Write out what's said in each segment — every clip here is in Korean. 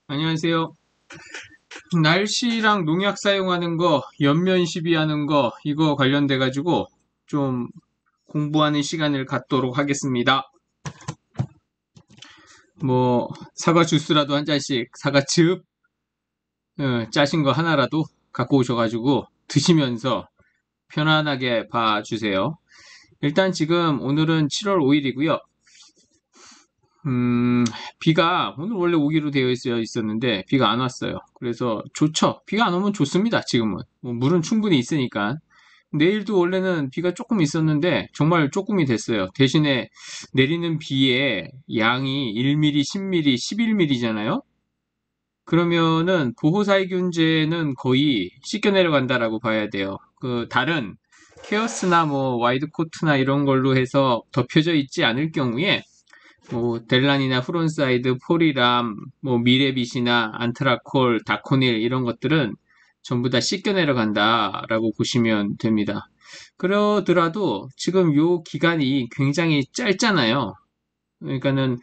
안녕하세요. 날씨랑 농약 사용하는 거, 연면 시비하는 거, 이거 관련돼가지고 좀 공부하는 시간을 갖도록 하겠습니다. 사과 주스라도 한 잔씩, 사과즙, 짜신 거 하나라도 갖고 오셔가지고 드시면서 편안하게 봐주세요. 일단 지금 오늘은 7월 5일이고요. 비가 오늘 원래 오기로 되어 있었는데 비가 안 왔어요. 그래서 좋죠. 비가 안 오면 좋습니다. 지금은 물은 충분히 있으니까. 내일도 원래는 비가 조금 있었는데 정말 조금이 됐어요. 대신에 내리는 비의 양이 1mm, 10mm, 11mm잖아요. 그러면은 보호살균제는 거의 씻겨 내려간다라고 봐야 돼요. 그 다른 케어스나 와이드코트나 이런 걸로 해서 덮여져 있지 않을 경우에 델란이나 프론사이드, 포리람, 미레빗이나 안트라콜, 다코닐 이런 것들은 전부 다 씻겨 내려간다라고 보시면 됩니다. 그러더라도 지금 요 기간이 굉장히 짧잖아요. 그러니까는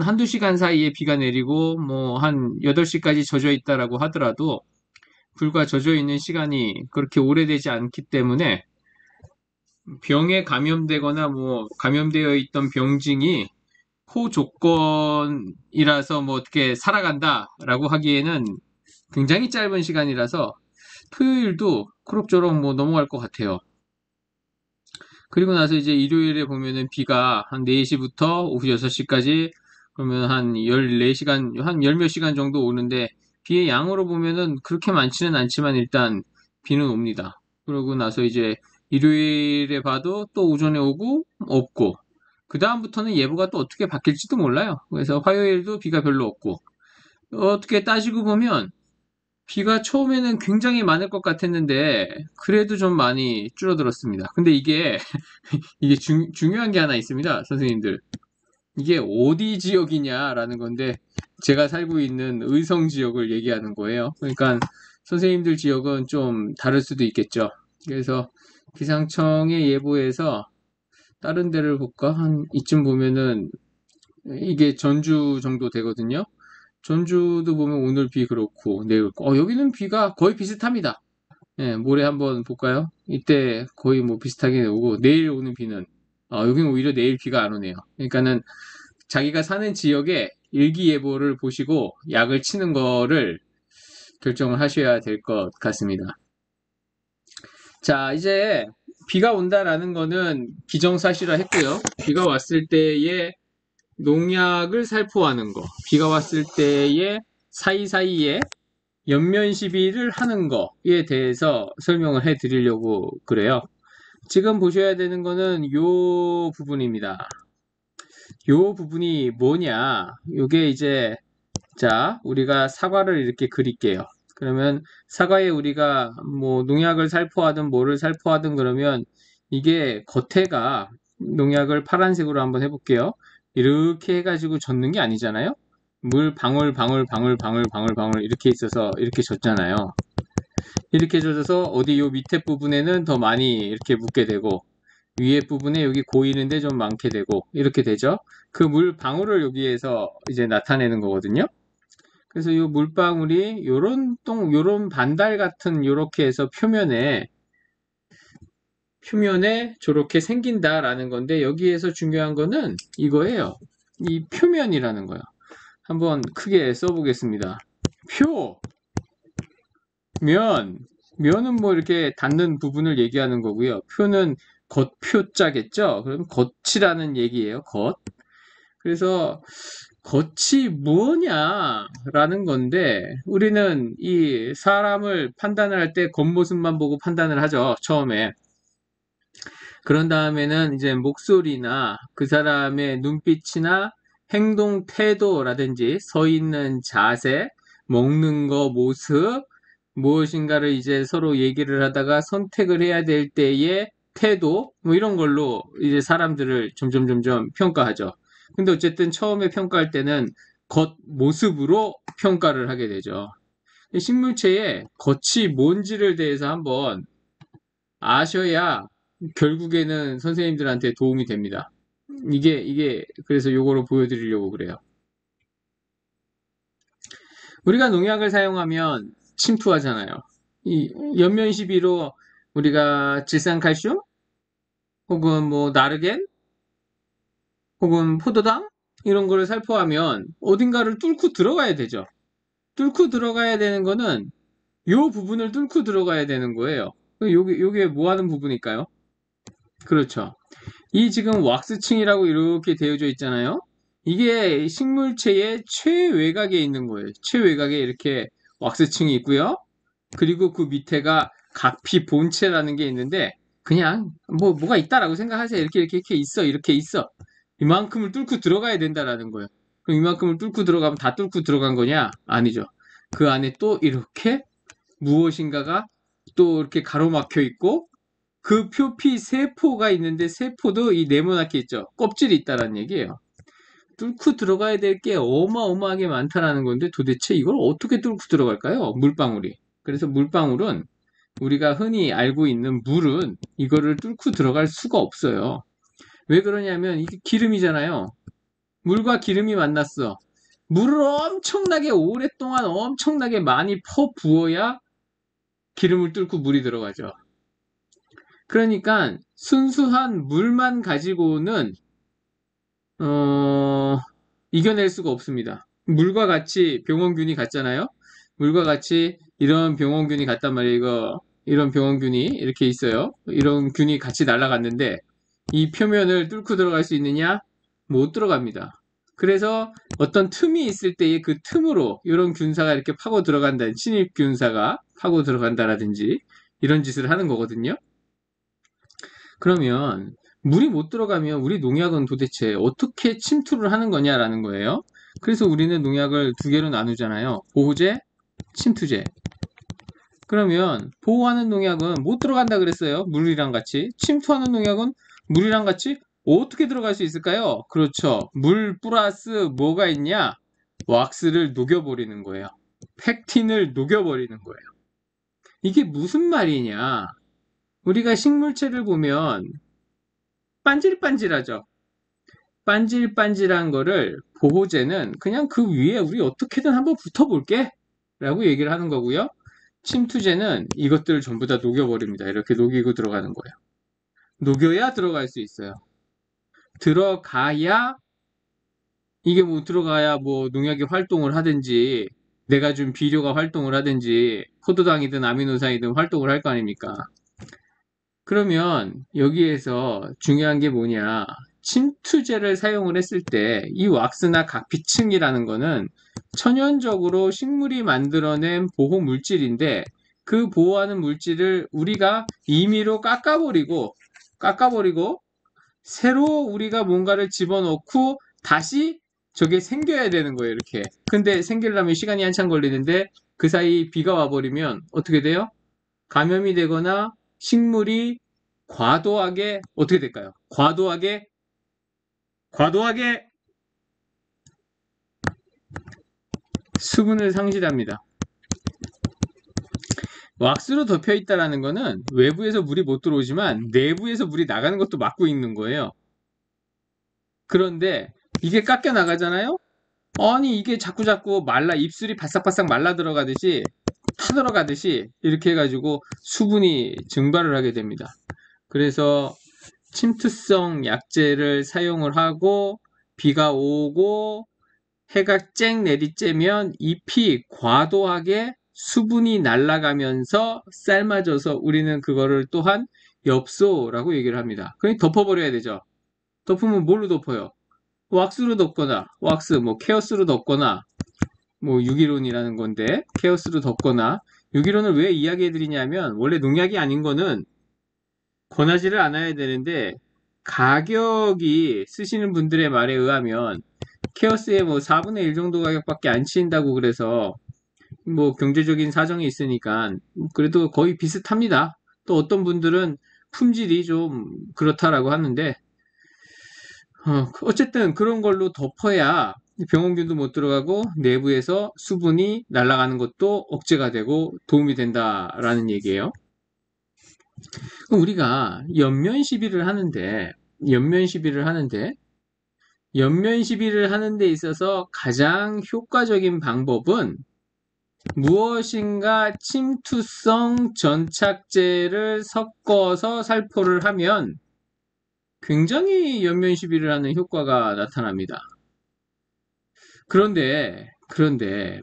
한두 시간 사이에 비가 내리고 한 8시까지 젖어 있다라고 하더라도 불과 젖어 있는 시간이 그렇게 오래되지 않기 때문에 병에 감염되거나 감염되어 있던 병증이 호조건이라서 어떻게 살아간다라고 하기에는 굉장히 짧은 시간이라서 토요일도 그럭저럭 넘어갈 것 같아요. 그리고 나서 이제 일요일에 보면은 비가 한 4시부터 오후 6시까지 그러면 한 14시간, 한 열 몇 시간 정도 오는데 비의 양으로 보면은 그렇게 많지는 않지만 일단 비는 옵니다. 그러고 나서 이제 일요일에 봐도 또 오전에 오고 없고 그 다음부터는 예보가 또 어떻게 바뀔지도 몰라요. 그래서 화요일도 비가 별로 없고 어떻게 따지고 보면 비가 처음에는 굉장히 많을 것 같았는데 그래도 좀 많이 줄어들었습니다. 근데 이게 중요한 게 하나 있습니다, 선생님들. 이게 어디 지역이냐라는 건데 제가 살고 있는 의성 지역을 얘기하는 거예요. 그러니까 선생님들 지역은 좀 다를 수도 있겠죠. 그래서 기상청의 예보에서 다른 데를 볼까? 한 이쯤 보면은 이게 전주 정도 되거든요. 전주도 보면 오늘 비 그렇고 내일 그렇고 여기는 비가 거의 비슷합니다. 예, 모레 한번 볼까요? 이때 거의 비슷하게 오고 내일 오는 비는 여기는 오히려 내일 비가 안 오네요. 그러니까는 자기가 사는 지역의 일기예보를 보시고 약을 치는 거를 결정을 하셔야 될 것 같습니다. 자, 이제 비가 온다라는 거는 기정사실화 했고요. 비가 왔을 때의 농약을 살포하는 거, 비가 왔을 때의 사이사이에 연면 시비를 하는 거에 대해서 설명을 해 드리려고 그래요. 지금 보셔야 되는 거는 요 부분입니다. 요 부분이 뭐냐? 요게 이제 자, 우리가 사과를 이렇게 그릴게요. 그러면 사과에 우리가 농약을 살포하든 뭐를 살포하든 그러면 이게 겉에가 농약을 파란색으로 한번 해볼게요. 이렇게 해가지고 젓는 게 아니잖아요. 물 방울 방울 방울 방울 방울 방울 이렇게 있어서 이렇게 젓잖아요. 이렇게 젖어서 어디 요 밑에 부분에는 더 많이 이렇게 묻게 되고 위에 부분에 여기 고이는데 좀 많게 되고 이렇게 되죠. 그 물 방울을 여기에서 이제 나타내는 거거든요. 그래서 이 물방울이 요런 반달 같은 요렇게 해서 표면에 저렇게 생긴다라는 건데 여기에서 중요한 거는 이거예요. 이 표면이라는 거예요. 한번 크게 써보겠습니다. 표, 면, 면은 이렇게 닿는 부분을 얘기하는 거고요. 표는 겉표자겠죠? 그럼 겉이라는 얘기예요. 겉. 그래서 겉이 뭐냐라는 건데 우리는 이 사람을 판단을 할 때 겉모습만 보고 판단을 하죠. 처음에. 그런 다음에는 이제 목소리나 그 사람의 눈빛이나 행동 태도라든지 서 있는 자세, 먹는 거 모습, 무엇인가를 이제 서로 얘기를 하다가 선택을 해야 될 때의 태도, 이런 걸로 이제 사람들을 점점 평가하죠. 근데 어쨌든 처음에 평가할 때는 겉모습으로 평가를 하게 되죠. 식물체의 겉이 뭔지를 대해서 한번 아셔야 결국에는 선생님들한테 도움이 됩니다. 그래서 요거를 보여드리려고 그래요. 우리가 농약을 사용하면 침투하잖아요. 이 연면 시비로 우리가 질산칼슘 혹은 뭐 나르겐 혹은 포도당 이런 거를 살포하면 어딘가를 뚫고 들어가야 되죠. 뚫고 들어가야 되는 거는 요 부분을 뚫고 들어가야 되는 거예요. 요게 뭐 하는 부분일까요? 그렇죠. 이 지금 왁스층이라고 이렇게 되어져 있잖아요. 이게 식물체의 최외곽에 있는 거예요. 최외곽에 이렇게 왁스층이 있고요. 그리고 그 밑에가 각피 본체라는 게 있는데 그냥 뭐가 있다라고 생각하세요. 이렇게 있어. 이렇게 있어. 이만큼을 뚫고 들어가야 된다라는 거예요. 그럼 이만큼을 뚫고 들어가면 다 뚫고 들어간 거냐? 아니죠. 그 안에 또 이렇게 무엇인가가 또 이렇게 가로막혀 있고 그 표피 세포가 있는데 세포도 이 네모나게 있죠. 껍질이 있다라는 얘기예요. 뚫고 들어가야 될 게 어마어마하게 많다라는 건데 도대체 이걸 어떻게 뚫고 들어갈까요? 물방울이. 그래서 물방울은 우리가 흔히 알고 있는 물은 이거를 뚫고 들어갈 수가 없어요. 왜 그러냐면 이게 기름이잖아요. 물과 기름이 만났어. 물을 엄청나게 오랫동안 엄청나게 많이 퍼 부어야 기름을 뚫고 물이 들어가죠. 그러니까 순수한 물만 가지고는 이겨낼 수가 없습니다. 물과 같이 병원균이 같잖아요. 물과 같이 이런 병원균이 같단 말이에요. 이런 병원균이 이렇게 있어요. 이런 균이 같이 날아갔는데 이 표면을 뚫고 들어갈 수 있느냐? 못 들어갑니다. 그래서 어떤 틈이 있을 때에 그 틈으로 이런 균사가 이렇게 파고 들어간다. 침입균사가 파고 들어간다라든지 이런 짓을 하는 거거든요. 그러면 물이 못 들어가면 우리 농약은 도대체 어떻게 침투를 하는 거냐라는 거예요. 그래서 우리는 농약을 두 개로 나누잖아요. 보호제, 침투제. 그러면 보호하는 농약은 못 들어간다 그랬어요. 물이랑 같이. 침투하는 농약은 물이랑 같이 어떻게 들어갈 수 있을까요? 그렇죠. 물 플러스 뭐가 있냐? 왁스를 녹여버리는 거예요. 팩틴을 녹여버리는 거예요. 이게 무슨 말이냐? 우리가 식물체를 보면 반질반질하죠. 반질반질한 거를 보호제는 그냥 그 위에 우리 어떻게든 한번 붙어볼게 라고 얘기를 하는 거고요. 침투제는 이것들을 전부 다 녹여버립니다. 이렇게 녹이고 들어가는 거예요. 녹여야 들어갈 수 있어요. 들어가야 이게 뭐 들어가야 뭐 농약이 활동을 하든지 내가 준 비료가 활동을 하든지 포도당이든 아미노산이든 활동을 할 거 아닙니까? 그러면 여기에서 중요한 게 뭐냐? 침투제를 사용을 했을 때 이 왁스나 각피층이라는 거는 천연적으로 식물이 만들어낸 보호 물질인데 그 보호하는 물질을 우리가 임의로 깎아버리고 새로 우리가 뭔가를 집어넣고 다시 저게 생겨야 되는 거예요, 이렇게. 근데 생기려면 시간이 한참 걸리는데 그 사이 비가 와버리면 어떻게 돼요? 감염이 되거나 식물이 과도하게 어떻게 될까요? 과도하게 수분을 상실합니다. 왁스로 덮여 있다라는 거는 외부에서 물이 못 들어오지만 내부에서 물이 나가는 것도 막고 있는 거예요. 그런데 이게 깎여 나가잖아요? 아니 이게 자꾸자꾸 입술이 바싹바싹 말라 들어가듯이 타들어가듯이 이렇게 해가지고 수분이 증발을 하게 됩니다. 그래서 침투성 약제를 사용을 하고 비가 오고 해가 쨍 내리쬐면 잎이 과도하게 수분이 날아가면서 삶아져서 우리는 그거를 또한 엽소라고 얘기를 합니다. 그러니 덮어버려야 되죠. 덮으면 뭘로 덮어요? 왁스로 덮거나 뭐 케어스로 덮거나 뭐 유기론이라는 건데 케어스로 덮거나 유기론을 왜 이야기해 드리냐면 원래 농약이 아닌 거는 권하지를 않아야 되는데 가격이 쓰시는 분들의 말에 의하면 케어스의 뭐 4분의 1 정도 가격밖에 안 치인다고 그래서 뭐 경제적인 사정이 있으니까 그래도 거의 비슷합니다. 또 어떤 분들은 품질이 좀 그렇다라고 하는데 어쨌든 그런 걸로 덮어야 병원균도 못 들어가고 내부에서 수분이 날아가는 것도 억제가 되고 도움이 된다라는 얘기예요. 그럼 우리가 연면 시비를 하는데 연면 시비를 하는 데 있어서 가장 효과적인 방법은 무엇인가 침투성 전착제를 섞어서 살포를 하면 굉장히 연면시비를 하는 효과가 나타납니다. 그런데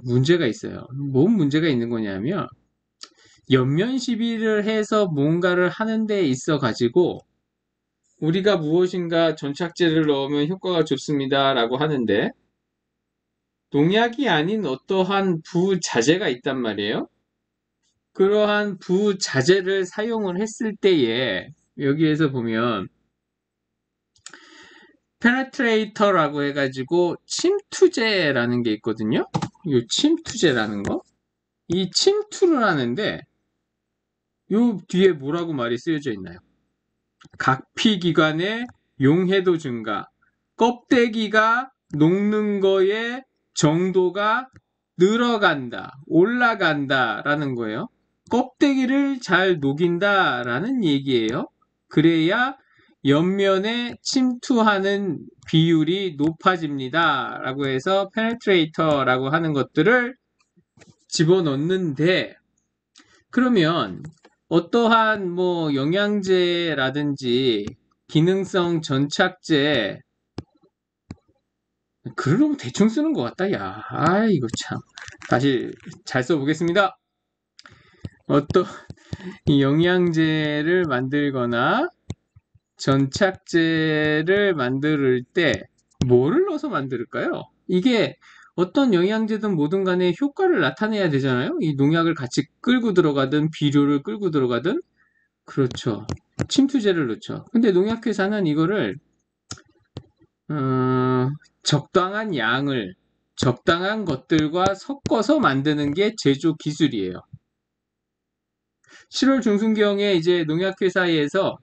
문제가 있어요. 뭔 문제가 있는 거냐면 연면시비를 해서 뭔가를 하는 데 있어 가지고 우리가 무엇인가 전착제를 넣으면 효과가 좋습니다 라고 하는데 농약이 아닌 어떠한 부자재가 있단 말이에요. 그러한 부자재를 사용을 했을 때에 여기에서 보면 페네트레이터라고 해가지고 침투제라는 게 있거든요. 이 침투제라는 거. 이 침투를 하는데 요 뒤에 뭐라고 말이 쓰여져 있나요? 각피기관의 용해도 증가, 껍데기가 녹는 거의 정도가 늘어간다, 올라간다 라는 거예요. 껍데기를 잘 녹인다 라는 얘기예요. 그래야 옆면에 침투하는 비율이 높아집니다 라고 해서 페네트레이터라고 하는 것들을 집어넣는데 그러면 어떠한 뭐 영양제라든지 기능성 전착제 글을 너무 대충 쓰는 것 같다. 야, 이거 참. 다시 잘 써보겠습니다. 어떤 영양제를 만들거나 전착제를 만들 때 뭐를 넣어서 만들까요? 이게 어떤 영양제든 뭐든 간에 효과를 나타내야 되잖아요. 이 농약을 같이 끌고 들어가든 비료를 끌고 들어가든 그렇죠. 침투제를 넣죠. 근데 농약회사는 이거를 적당한 양을 적당한 것들과 섞어서 만드는 게 제조 기술이에요. 7월 중순경에 이제 농약회사에서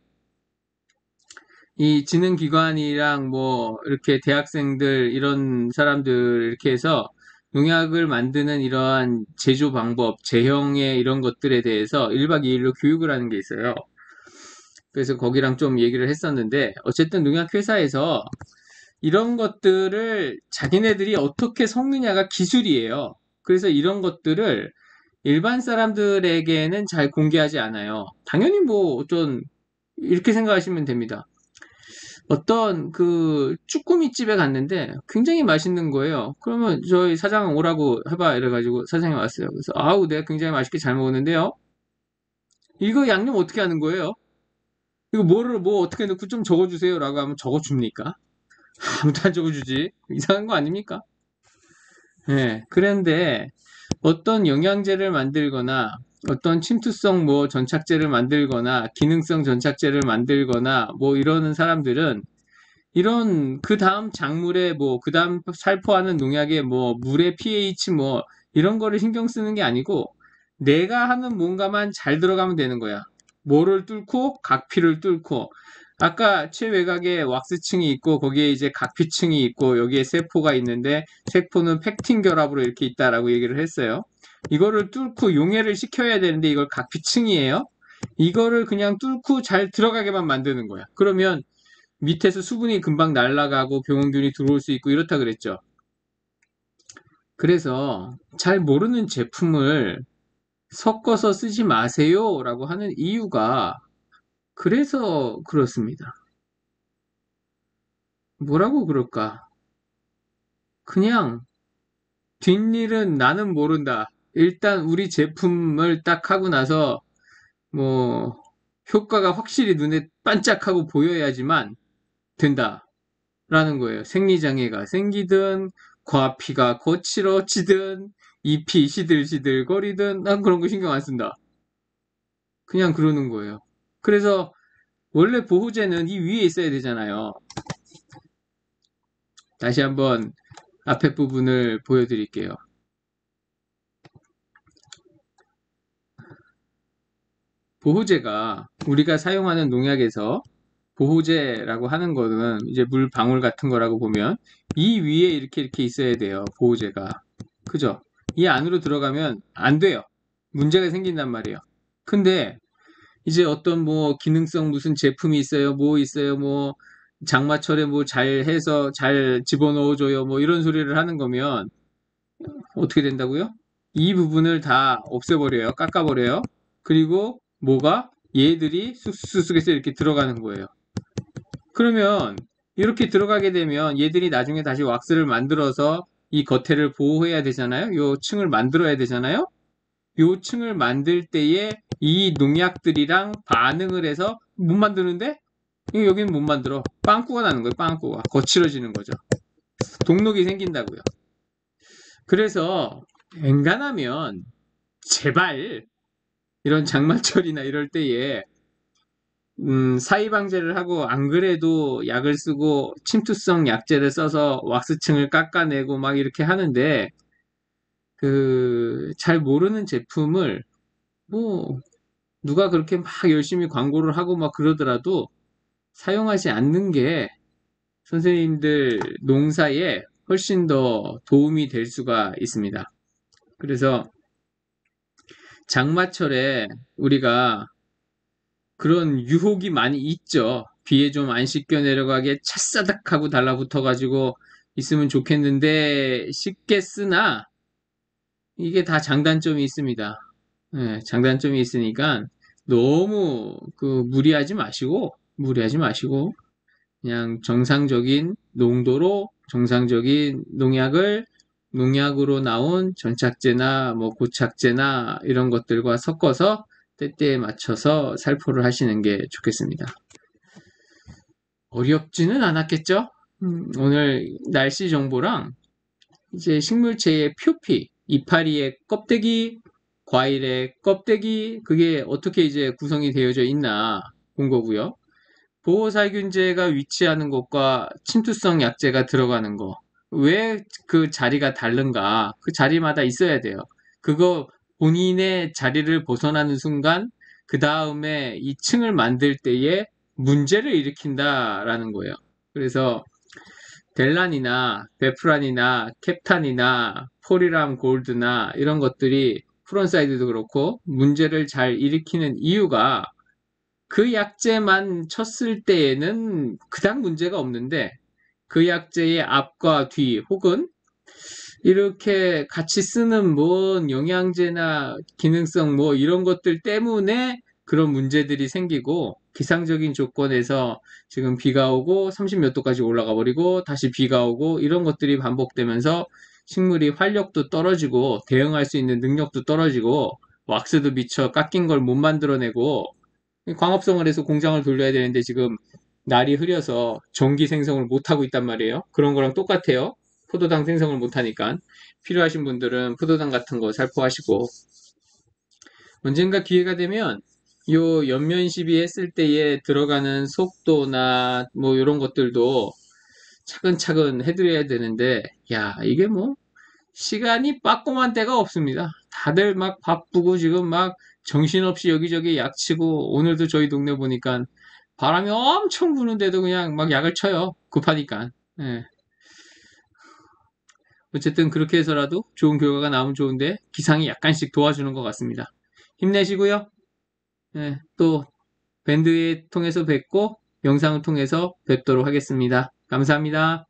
이 지능기관이랑 뭐 이렇게 대학생들 이런 사람들 이렇게 해서 농약을 만드는 이러한 제조 방법, 제형의 이런 것들에 대해서 1박 2일로 교육을 하는 게 있어요. 그래서 거기랑 좀 얘기를 했었는데 어쨌든 농약회사에서 이런 것들을 자기네들이 어떻게 섞느냐가 기술이에요. 그래서 이런 것들을 일반 사람들에게는 잘 공개하지 않아요. 당연히 뭐 어떤 이렇게 생각하시면 됩니다. 어떤 그 쭈꾸미 집에 갔는데 굉장히 맛있는 거예요. 그러면 저희 사장 오라고 해봐 이래가지고 사장이 왔어요. 그래서 아우 내가 굉장히 맛있게 잘 먹었는데요. 이거 양념 어떻게 하는 거예요? 이거 뭐를 뭐 어떻게 넣고 좀 적어주세요 라고 하면 적어줍니까? 아무도 안 적어주지. 이상한 거 아닙니까? 예, 그런데 어떤 영양제를 만들거나 어떤 침투성 뭐 전착제를 만들거나 기능성 전착제를 만들거나 뭐 이러는 사람들은 이런 그 다음 작물에 뭐 그 다음 살포하는 농약에 뭐 물의 pH 뭐 이런 거를 신경 쓰는 게 아니고 내가 하는 뭔가만 잘 들어가면 되는 거야. 뭐를 뚫고 각피를 뚫고 아까 최외곽에 왁스층이 있고 거기에 이제 각피층이 있고 여기에 세포가 있는데 세포는 팩틴 결합으로 이렇게 있다라고 얘기를 했어요. 이거를 뚫고 용해를 시켜야 되는데 이걸 각피층이에요. 이거를 그냥 뚫고 잘 들어가게만 만드는 거야. 그러면 밑에서 수분이 금방 날아가고 병원균이 들어올 수 있고 이렇다 그랬죠. 그래서 잘 모르는 제품을 섞어서 쓰지 마세요 라고 하는 이유가 그래서 그렇습니다. 뭐라고 그럴까? 그냥 뒷일은 나는 모른다. 일단 우리 제품을 딱 하고 나서 뭐 효과가 확실히 눈에 반짝하고 보여야지만 된다. 라는 거예요. 생리장애가 생기든 과피가 거칠어지든 잎이 시들시들거리든 난 그런 거 신경 안 쓴다. 그냥 그러는 거예요. 그래서 원래 보호제는 이 위에 있어야 되잖아요. 다시 한번 앞에 부분을 보여드릴게요. 보호제가 우리가 사용하는 농약에서 보호제라고 하는 거는 이제 물 방울 같은 거라고 보면 이 위에 이렇게 있어야 돼요. 보호제가. 그죠? 이 안으로 들어가면 안 돼요. 문제가 생긴단 말이에요. 근데 이제 어떤 뭐 기능성 무슨 제품이 있어요. 뭐 있어요. 뭐 장마철에 뭐 잘 해서 잘 집어넣어줘요. 뭐 이런 소리를 하는 거면 어떻게 된다고요? 이 부분을 다 없애버려요. 깎아버려요. 그리고 뭐가? 얘들이 쑥쑥쑥해서 이렇게 들어가는 거예요. 그러면 이렇게 들어가게 되면 얘들이 나중에 다시 왁스를 만들어서 이 겉에를 보호해야 되잖아요. 요 층을 만들어야 되잖아요. 요 층을 만들 때에 이 농약들이랑 반응을 해서 못 만드는데 여기는 못 만들어. 빵꾸가 나는 거예요. 빵꾸가. 거칠어지는 거죠. 동록이 생긴다고요. 그래서 엔간하면 제발 이런 장마철이나 이럴 때에 사이방제를 하고 안 그래도 약을 쓰고 침투성 약제를 써서 왁스층을 깎아내고 막 이렇게 하는데 그 잘 모르는 제품을 뭐 누가 그렇게 막 열심히 광고를 하고 막 그러더라도 사용하지 않는 게 선생님들 농사에 훨씬 더 도움이 될 수가 있습니다. 그래서 장마철에 우리가 그런 유혹이 많이 있죠. 비에 좀 안 씻겨 내려가게 찰싸닥 하고 달라붙어가지고 있으면 좋겠는데 쉽게 쓰나 이게 다 장단점이 있습니다. 예, 장단점이 있으니까 너무 무리하지 마시고 그냥 정상적인 농도로 정상적인 농약을 농약으로 나온 전착제나 뭐 고착제나 이런 것들과 섞어서 때때에 맞춰서 살포를 하시는 게 좋겠습니다. 어렵지는 않았겠죠? 오늘 날씨 정보랑 이제 식물체의 표피, 이파리의 껍데기, 과일의 껍데기, 그게 어떻게 이제 구성이 되어져 있나 본 거고요. 보호살균제가 위치하는 곳과 침투성 약제가 들어가는 거. 왜 그 자리가 다른가? 그 자리마다 있어야 돼요. 그거 본인의 자리를 벗어나는 순간, 그 다음에 이 층을 만들 때에 문제를 일으킨다라는 거예요. 그래서 델란이나 베프란이나 캡탄이나 포리람 골드나 이런 것들이 프론사이드도 그렇고 문제를 잘 일으키는 이유가 그 약제만 쳤을 때에는 그닥 문제가 없는데 그 약제의 앞과 뒤 혹은 이렇게 같이 쓰는 뭔 영양제나 기능성 뭐 이런 것들 때문에 그런 문제들이 생기고 기상적인 조건에서 지금 비가 오고 30 몇 도까지 올라가 버리고 다시 비가 오고 이런 것들이 반복되면서 식물이 활력도 떨어지고 대응할 수 있는 능력도 떨어지고 왁스도 미처 깎인 걸 못 만들어내고 광합성을 해서 공장을 돌려야 되는데 지금 날이 흐려서 전기 생성을 못하고 있단 말이에요. 그런 거랑 똑같아요. 포도당 생성을 못하니까. 필요하신 분들은 포도당 같은 거 살포하시고 언젠가 기회가 되면 요 연면 시비했을 때에 들어가는 속도나 뭐 이런 것들도 차근차근 해드려야 되는데 야 이게 뭐 시간이 빠꼼한 때가 없습니다. 다들 막 바쁘고 지금 막 정신없이 여기저기 약 치고 오늘도 저희 동네 보니까 바람이 엄청 부는데도 그냥 막 약을 쳐요. 급하니까. 예. 어쨌든 그렇게 해서라도 좋은 결과가 나오면 좋은데 기상이 약간씩 도와주는 것 같습니다. 힘내시고요. 예, 또 밴드 통해서 뵙고 영상을 통해서 뵙도록 하겠습니다. 감사합니다.